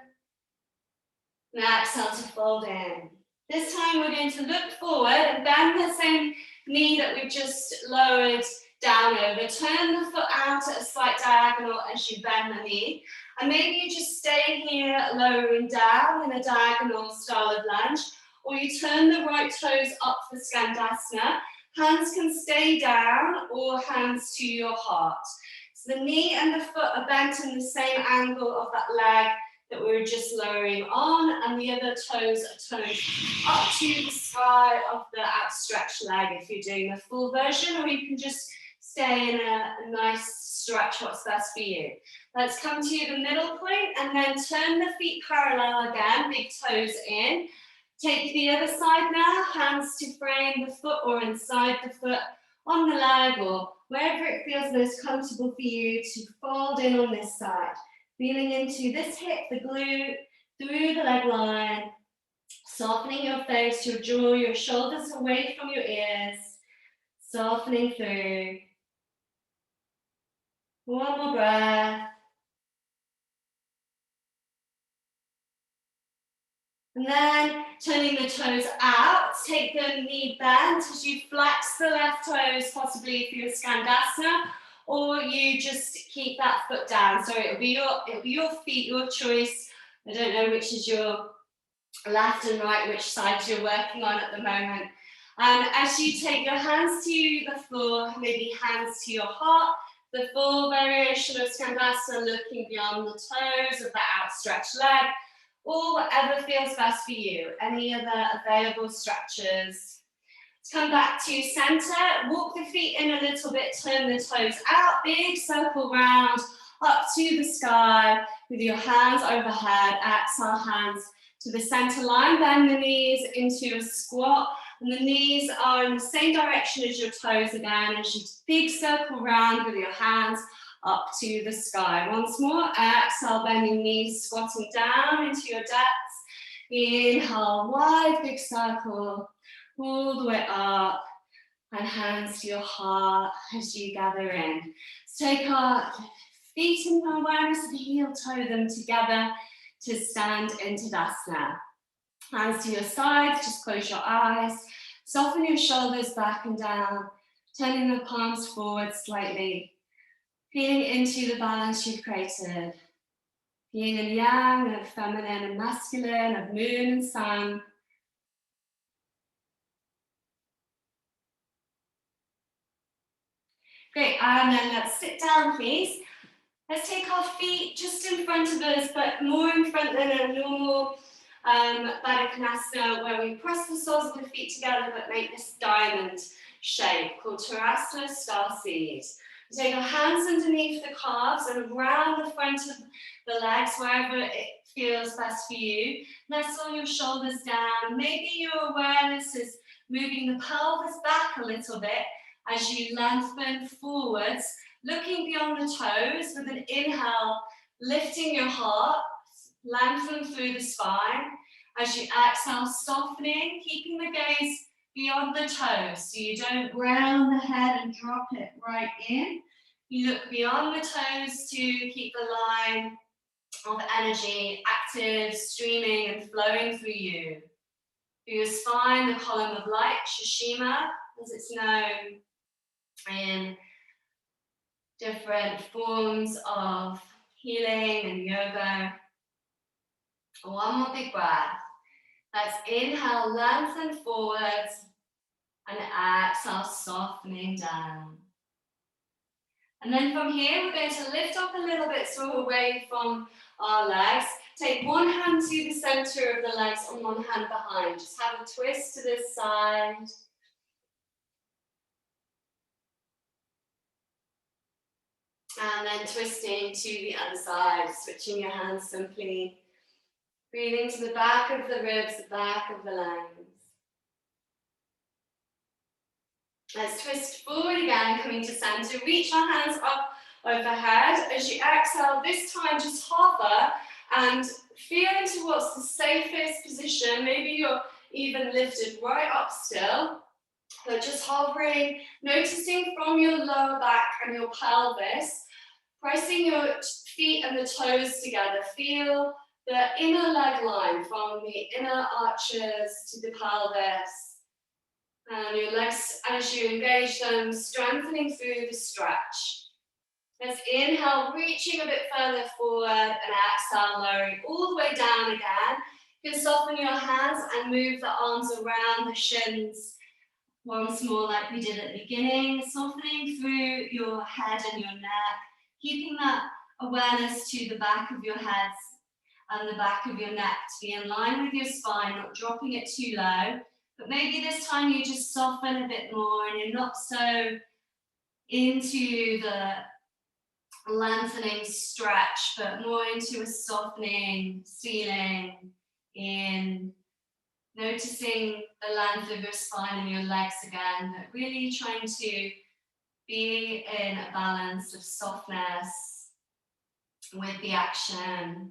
And exhale to fold in. This time we're going to look forward and bend the same knee that we've just lowered down over. Turn the foot out at a slight diagonal as you bend the knee. And maybe you just stay here lowering down in a diagonal style of lunge, or you turn the right toes up for Skandasana. Hands can stay down or hands to your heart. So the knee and the foot are bent in the same angle of that leg that we were just lowering on, and the other toes are turned up to the sky of the outstretched leg if you're doing the full version, or you can just stay in a nice stretch, what's best for you. Let's come to the middle point and then turn the feet parallel again, big toes in. Take the other side now, hands to frame the foot or inside the foot on the leg or wherever it feels most comfortable for you to fold in on this side. Feeling into this hip, the glute, through the leg line, softening your face, your jaw, your shoulders away from your ears, softening through. One more breath. And then turning the toes out, take the knee bent as you flex the left toes, possibly if you're Skandasana, or you just keep that foot down. So it'll be your feet, your choice. I don't know which is your left and right, which side you're working on at the moment. And as you take your hands to the floor, maybe hands to your heart, the full variation of Skandasana, looking beyond the toes of that outstretched leg, or whatever feels best for you. Any other available stretches. Let's come back to center. Walk the feet in a little bit, turn the toes out, big circle round, up to the sky with your hands overhead. Exhale, hands to the center line, bend the knees into a squat, and the knees are in the same direction as your toes again, as you big circle round with your hands up to the sky. Once more, exhale, bending knees, squatting down into your depths. Inhale, wide, big circle, all the way up, and hands to your heart as you gather in. So take our feet in awareness of the heel, toe them together to stand in Tadasana. Hands to your sides, just close your eyes. Soften your shoulders back and down, turning the palms forward slightly. Feeling into the balance you've created. Yin and yang, of feminine and masculine, of moon and sun. Great, and then let's sit down, please. Let's take our feet just in front of us, but more in front than a normal Baddha Konasana, where we press the soles of the feet together but make this diamond shape called Tarasana Star Seed. Take your hands underneath the calves and around the front of the legs, wherever it feels best for you. Nestle your shoulders down. Maybe your awareness is moving the pelvis back a little bit as you lengthen forwards, looking beyond the toes with an inhale, lifting your heart, lengthen through the spine. As you exhale, softening, keeping the gaze beyond the toes, so you don't round the head and drop it right in. You look beyond the toes to keep the line of energy active, streaming and flowing through you. Through your spine, the column of light, Shishima, as it's known in different forms of healing and yoga. One more big breath. Let's inhale, lengthen forwards, and exhale, softening down. And then from here, we're going to lift up a little bit so we're away from our legs. Take one hand to the center of the legs and one hand behind. Just have a twist to this side. And then twisting to the other side, switching your hands simply. Breathing to the back of the ribs, the back of the legs. Let's twist forward again, coming to center. Reach our hands up overhead. As you exhale, this time just hover and feel into what's the safest position. Maybe you're even lifted right up still, but just hovering, noticing from your lower back and your pelvis, pressing your feet and the toes together. Feel the inner leg line from the inner arches to the pelvis. And your legs, as you engage them, strengthening through the stretch. Let's inhale, reaching a bit further forward, and exhale, lowering all the way down again. You can soften your hands and move the arms around the shins once more like we did at the beginning, softening through your head and your neck, keeping that awareness to the back of your head and the back of your neck to be in line with your spine, not dropping it too low. But maybe this time you just soften a bit more and you're not so into the lengthening stretch, but more into a softening, sealing in, noticing the length of your spine and your legs again, but really trying to be in a balance of softness with the action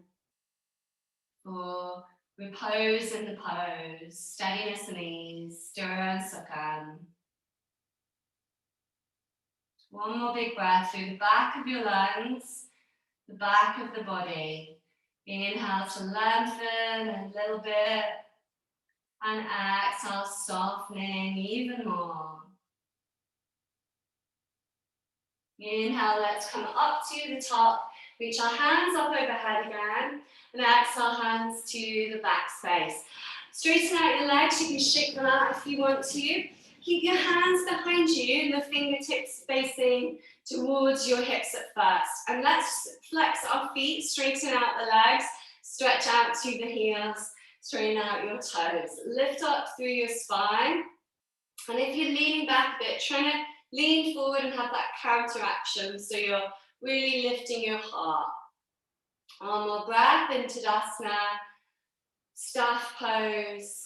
for repose in the pose, steadiness and ease, sthira and sukha. One more big breath through the back of your lungs, the back of the body. Inhale to lengthen a little bit, and exhale, softening even more. Inhale, let's come up to the top, reach our hands up overhead again, and exhale, hands to the back space. Straighten out your legs, you can shake them out if you want to. Keep your hands behind you and the fingertips facing towards your hips at first. And let's flex our feet, straighten out the legs, stretch out to the heels, straighten out your toes. Lift up through your spine. And if you're leaning back a bit, trying to lean forward and have that counter action, so you're really lifting your heart. One more breath into Tadasana, staff pose.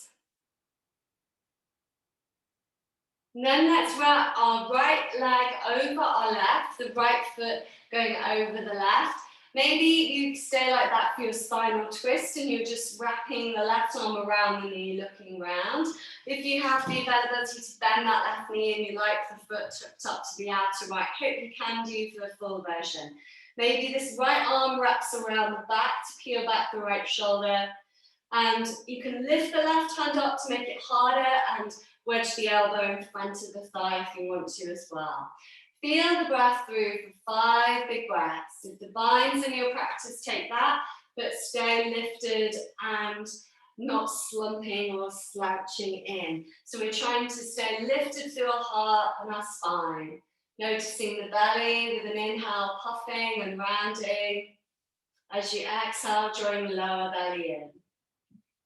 And then let's wrap our right leg over our left, the right foot going over the left. Maybe you stay like that for your spinal twist and you're just wrapping the left arm around the knee, looking round. If you have the availability to bend that left knee and you like the foot tucked up to the outer right hip, you can do for the full version. Maybe this right arm wraps around the back to peel back the right shoulder. And you can lift the left hand up to make it harder and wedge the elbow in front of the thigh if you want to as well. Feel the breath through for 5 big breaths. If the binds in your practice, take that, but stay lifted and not slumping or slouching in. So we're trying to stay lifted through our heart and our spine. Noticing the belly with an inhale, puffing and rounding. As you exhale, drawing the lower belly in.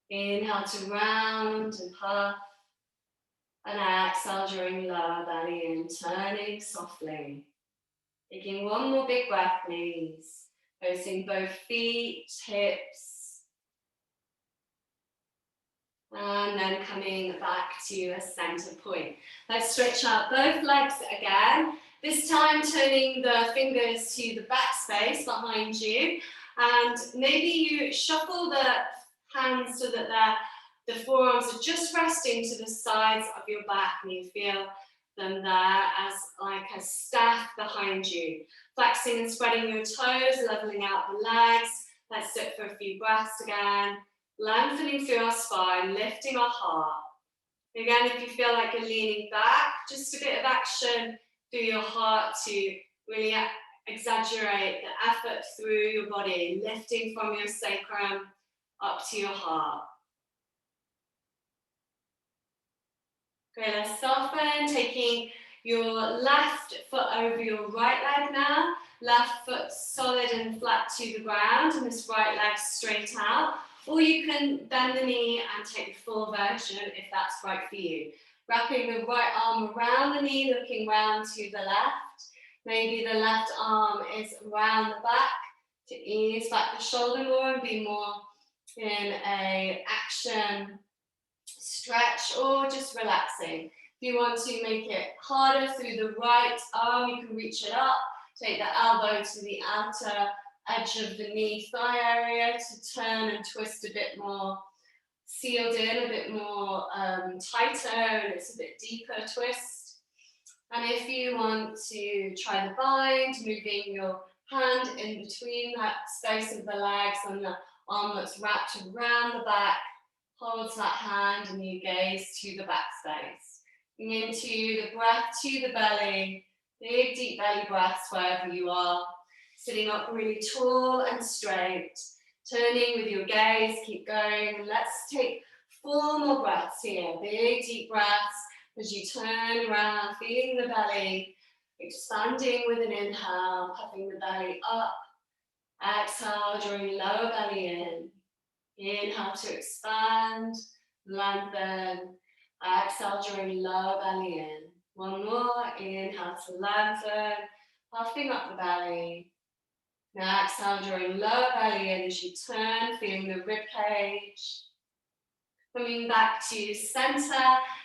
Inhale to round and puff. And exhale, drawing lower belly in, turning softly. Taking one more big breath, please. Noticing both feet, hips. And then coming back to a center point. Let's stretch out both legs again. This time turning the fingers to the back space behind you. And maybe you shuffle the hands so that the forearms are just resting to the sides of your back and you feel them there as like a staff behind you. Flexing and spreading your toes, leveling out the legs. Let's sit for a few breaths again. Lengthening through our spine, lifting our heart. Again, if you feel like you're leaning back, just a bit of action through your heart to really exaggerate the effort through your body, lifting from your sacrum up to your heart. Great, let's soften, taking your left foot over your right leg now. Left foot solid and flat to the ground, and this right leg straight out. Or you can bend the knee and take the full version if that's right for you. Wrapping the right arm around the knee, looking round to the left. Maybe the left arm is around the back to ease back the shoulder more and be more in a action stretch or just relaxing. If you want to make it harder through the right arm, you can reach it up, take the elbow to the outer edge of the knee thigh area to turn and twist a bit more sealed in, a bit more tighter, and it's a bit deeper twist. And if you want to try the bind, moving your hand in between that space of the legs and the arm that's wrapped around the back, holds that hand and you gaze to the back space. Into the breath to the belly, big deep belly breaths wherever you are. Sitting up really tall and straight. Turning with your gaze, keep going. Let's take 4 more breaths here. Big deep breaths as you turn around, feeling the belly, expanding with an inhale, puffing the belly up. Exhale, drawing lower belly in. Inhale to expand, lengthen. Exhale, drawing lower belly in. One more, inhale to lengthen, puffing up the belly. Now exhale, drawing lower belly in as you turn, feeling the rib cage. Coming back to center,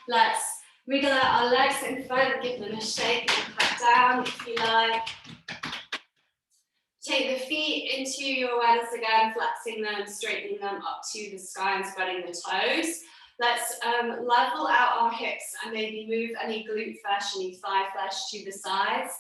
let's wriggle out our legs in front, give them a shake and back down if you like. Take the feet into your awareness again, flexing them, straightening them up to the sky and spreading the toes. Let's level out our hips and maybe move any glute flesh, any thigh flesh to the sides.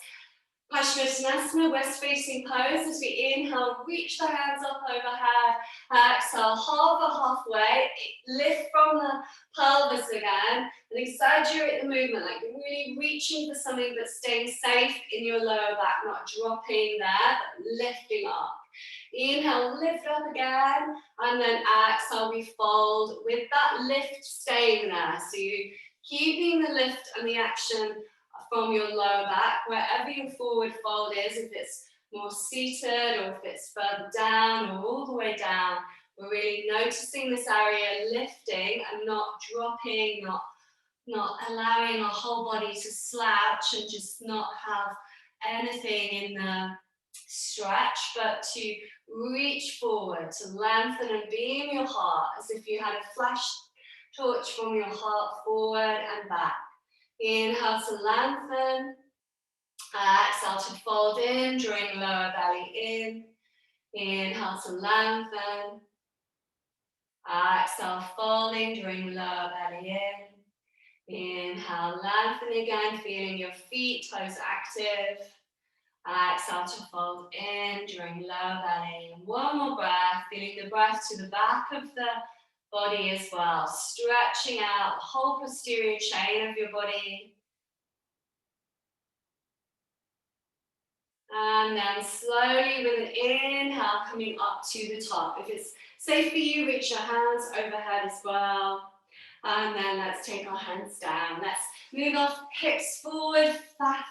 Paschimottanasana, west facing pose. As we inhale, reach the hands up overhead. Exhale, hover halfway. Lift from the pelvis again and exaggerate the movement, like you're really reaching for something but staying safe in your lower back, not dropping there, but lifting up. Inhale, lift up again, and then exhale, we fold with that lift staying there. So you're keeping the lift and the action from your lower back, wherever your forward fold is, if it's more seated or if it's further down or all the way down, we're really noticing this area lifting and not dropping, not allowing our whole body to slouch and just not have anything in the stretch, but to reach forward, to lengthen and beam your heart as if you had a flash torch from your heart forward and back. Inhale to lengthen, exhale to fold in, drawing lower belly in. Inhale to lengthen, exhale folding, drawing lower belly in. Inhale, lengthen again, feeling your feet, toes active. Exhale to fold in, drawing lower belly. One more breath, feeling the breath to the back of the body as well, stretching out the whole posterior chain of your body. And then slowly with an inhale coming up to the top. If it's safe for you, reach your hands overhead as well. And then let's take our hands down. Let's move our hips forward,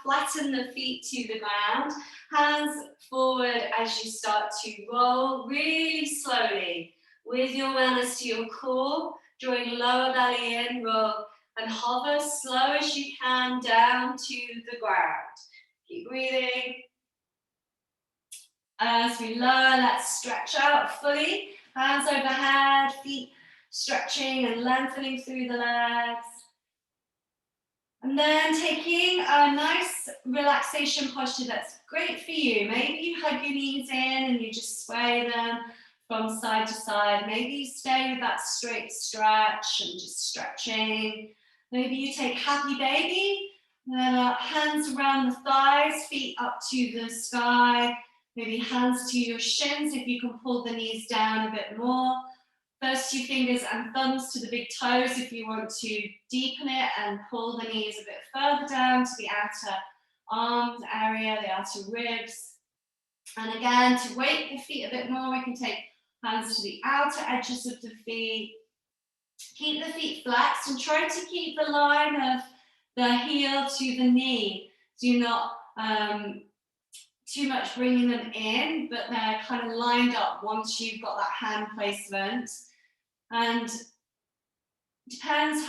flatten the feet to the ground. Hands forward as you start to roll really slowly. With your awareness to your core, drawing lower belly in, roll, and hover slow as you can down to the ground. Keep breathing. As we lower, let's stretch out fully. Hands overhead, feet stretching and lengthening through the legs. And then taking a nice relaxation posture that's great for you. Maybe you hug your knees in and you just sway them from side to side. Maybe you stay with that straight stretch and just stretching. Maybe you take happy baby, hands around the thighs, feet up to the sky. Maybe hands to your shins if you can pull the knees down a bit more. First 2 fingers and thumbs to the big toes if you want to deepen it and pull the knees a bit further down to the outer arms area, the outer ribs. And again, to weight the feet a bit more, we can take hands to the outer edges of the feet. Keep the feet flexed and try to keep the line of the heel to the knee. So you're not too much bringing them in, but they're kind of lined up once you've got that hand placement. And depends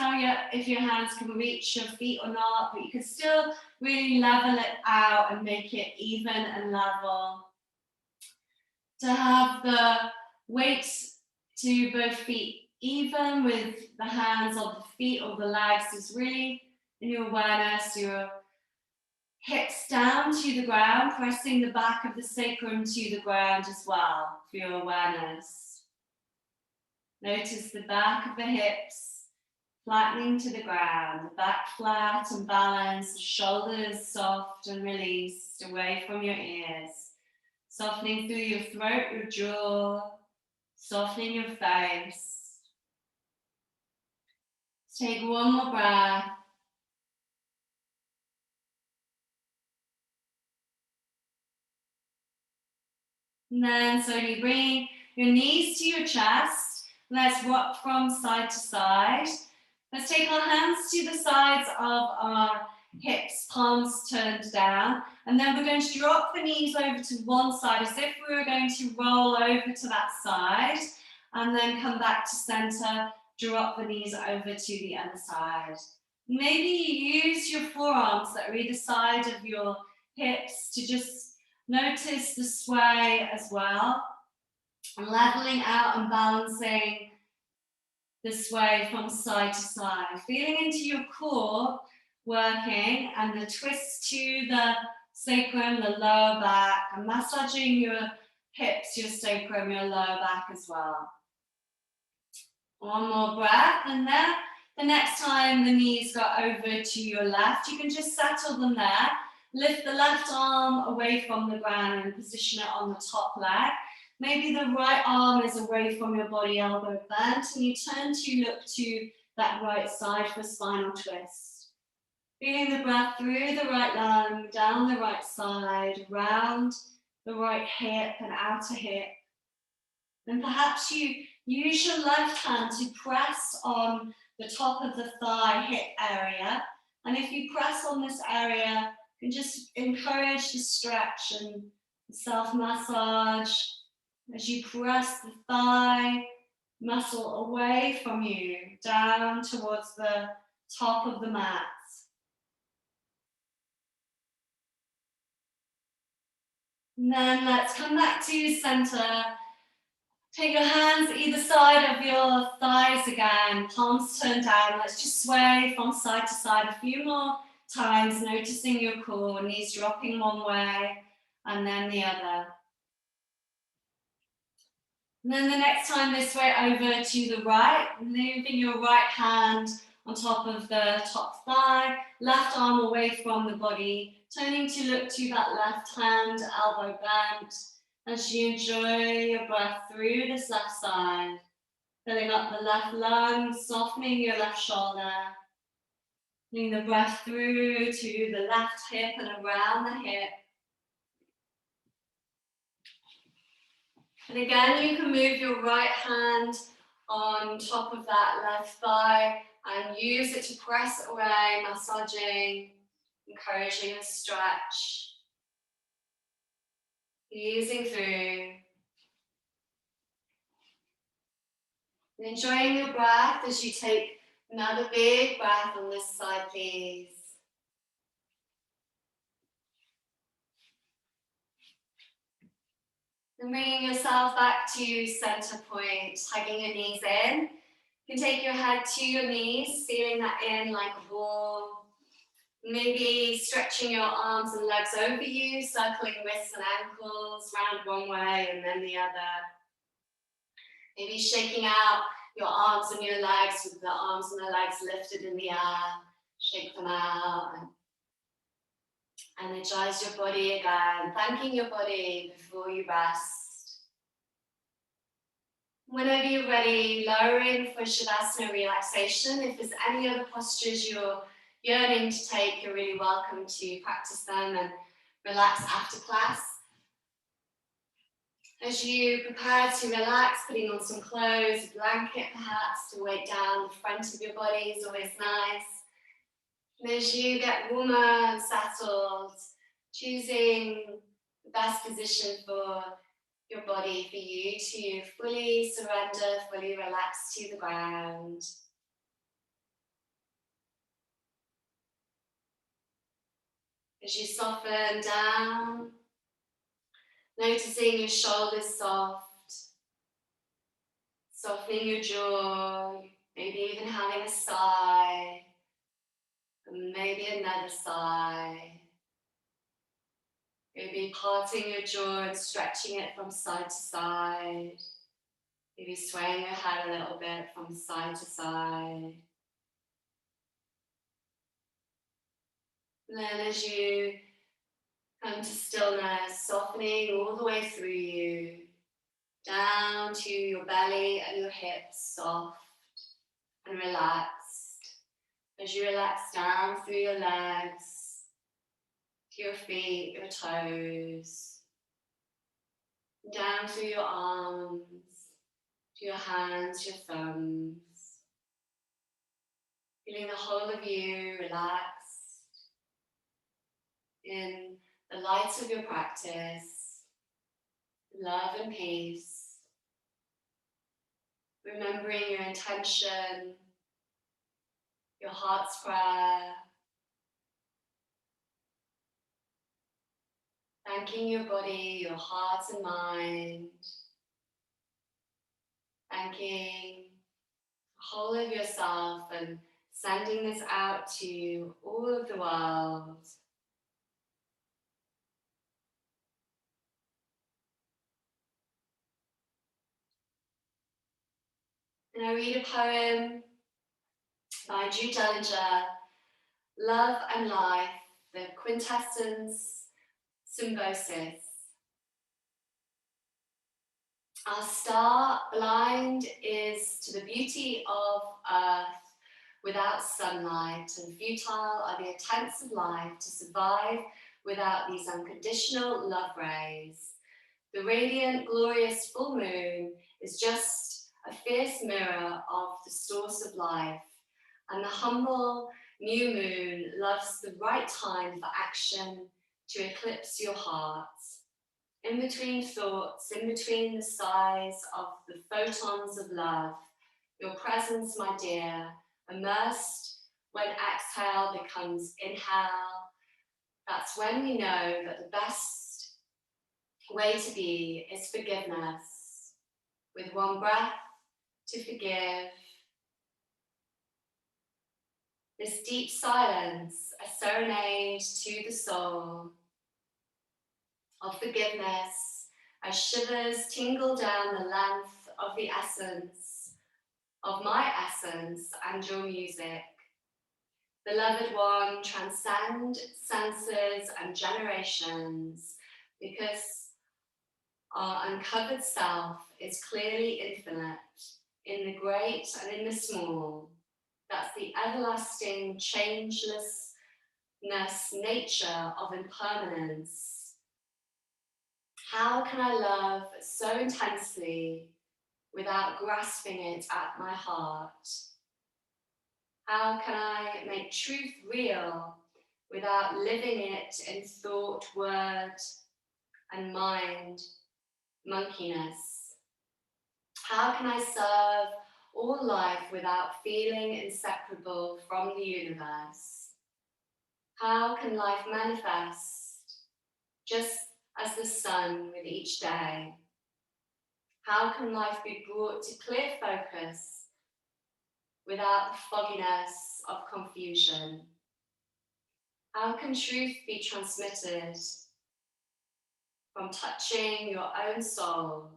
if your hands can reach your feet or not, but you can still really level it out and make it even and level. To have the weight to both feet even with the hands on the feet or the legs is really in your awareness, your hips down to the ground, pressing the back of the sacrum to the ground as well for your awareness. Notice the back of the hips flattening to the ground, the back flat and balanced, the shoulders soft and released away from your ears, softening through your throat, your jaw, softening your face. Let's take one more breath. And then slowly bring your knees to your chest. Let's rock from side to side. Let's take our hands to the sides of our hips, palms turned down. And then we're going to drop the knees over to one side as if we were going to roll over to that side. And then come back to center, drop the knees over to the other side. Maybe you use your forearms that are either side of your hips to just notice the sway as well. And leveling out and balancing the sway from side to side. Feeling into your core working and the twist to the sacrum, the lower back, and massaging your hips, your sacrum, your lower back as well. One more breath, and then the next time the knees go over to your left, you can just settle them there. Lift the left arm away from the ground and position it on the top leg. Maybe the right arm is away from your body, elbow bent, and you turn to look to that right side for a spinal twist. Feeling the breath through the right lung, down the right side, round the right hip and outer hip. And perhaps you use your left hand to press on the top of the thigh hip area. And if you press on this area, you can just encourage the stretch and self-massage as you press the thigh muscle away from you, down towards the top of the mat. And then let's come back to center. Take your hands either side of your thighs again, palms turned down. Let's just sway from side to side a few more times, noticing your core, knees dropping one way and then the other. And then the next time this way over to the right, moving your right hand on top of the top thigh, left arm away from the body, turning to look to that left hand, elbow bent, as you enjoy your breath through this left side, filling up the left lung, softening your left shoulder, bringing the breath through to the left hip and around the hip. And again, you can move your right hand on top of that left thigh and use it to press away, massaging, encouraging a stretch, easing through. Enjoying your breath as you take another big breath on this side, please. And bringing yourself back to center point, hugging your knees in. You can take your head to your knees, feeling that in like a ball. Maybe stretching your arms and legs over you, circling wrists and ankles, round one way and then the other. Maybe shaking out your arms and your legs with the arms and the legs lifted in the air. Shake them out and energize your body again, thanking your body before you rest. Whenever you're ready, lowering for Shavasana relaxation. If there's any other postures you're yearning to take, you're really welcome to practice them and relax after class. As you prepare to relax, putting on some clothes, a blanket perhaps to weight down the front of your body is always nice. And as you get warmer and settled, choosing the best position for your body for you to fully surrender, fully relax to the ground. As you soften down, noticing your shoulders soft, softening your jaw, maybe even having a sigh, and maybe another sigh. Maybe parting your jaw and stretching it from side to side. Maybe swaying your head a little bit from side to side. And then as you come to stillness, softening all the way through you, down to your belly and your hips, soft and relaxed. As you relax down through your legs, to your feet, your toes, down through your arms, to your hands, your thumbs. Feeling the whole of you relaxed in the light of your practice, love and peace. Remembering your intention, your heart's prayer. Thanking your body, your heart and mind. Thanking the whole of yourself and sending this out to all of the world. And I read a poem by Jude Dellinger, Love and Life, the Quintessence Symbiosis. Our star blind is to the beauty of earth without sunlight, and futile are the attempts of life to survive without these unconditional love rays. The radiant, glorious full moon is just a fierce mirror of the source of life, and the humble new moon loves the right time for action to eclipse your heart. In between thoughts, in between the sighs of the photons of love, your presence, my dear, immersed when exhale becomes inhale. That's when we know that the best way to be is forgiveness. With one breath to forgive. This deep silence, a serenade to the soul of forgiveness, as shivers tingle down the length of the essence, of my essence and your music. Beloved one, transcend senses and generations, because our uncovered self is clearly infinite, in the great and in the small. That's the everlasting changelessness, nature of impermanence. How can I love so intensely without grasping it at my heart? How can I make truth real without living it in thought, word, and mind monkeyness? How can I serve all life without feeling inseparable from the universe? How can life manifest just as the sun with each day? How can life be brought to clear focus without the fogginess of confusion? How can truth be transmitted from touching your own soul?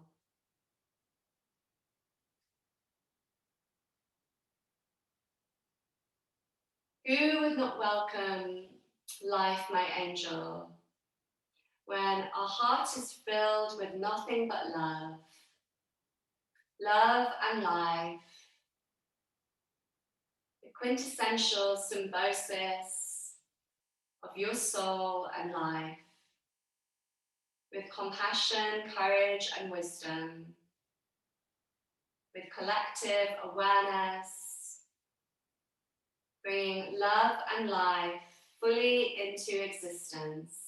Who would not welcome life, my angel, when our heart is filled with nothing but love? Love and life, the quintessential symbiosis of your soul and life, with compassion, courage, and wisdom, with collective awareness, bringing love and life fully into existence.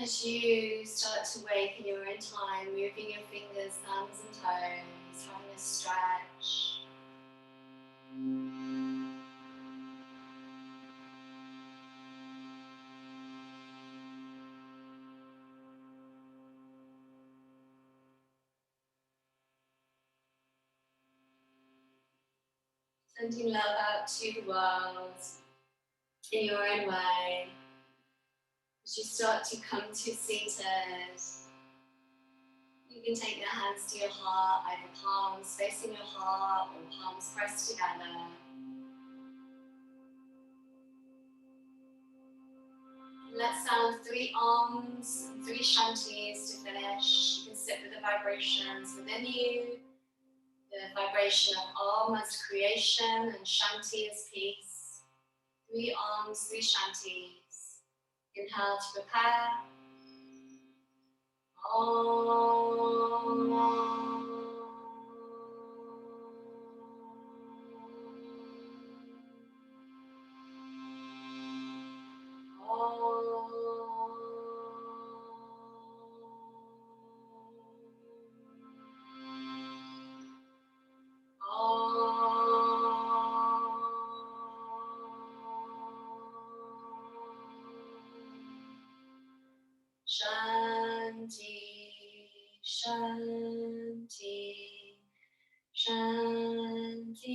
As you start to wake in your own time, moving your fingers, thumbs and toes, having a stretch. Sending love out to the world in your own way. As you start to come to seated, you can take your hands to your heart, either palms facing your heart or palms pressed together. Let's sound 3 Oms, 3 Shantis to finish. You can sit with the vibrations within you. The vibration of Om as creation and Shanti as peace. 3 Oms, 3 Shantis. Inhale to prepare. Om. Shanti, Shanti, Shanti.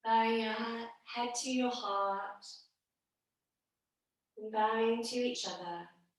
Bowing your head to your heart and bowing to each other.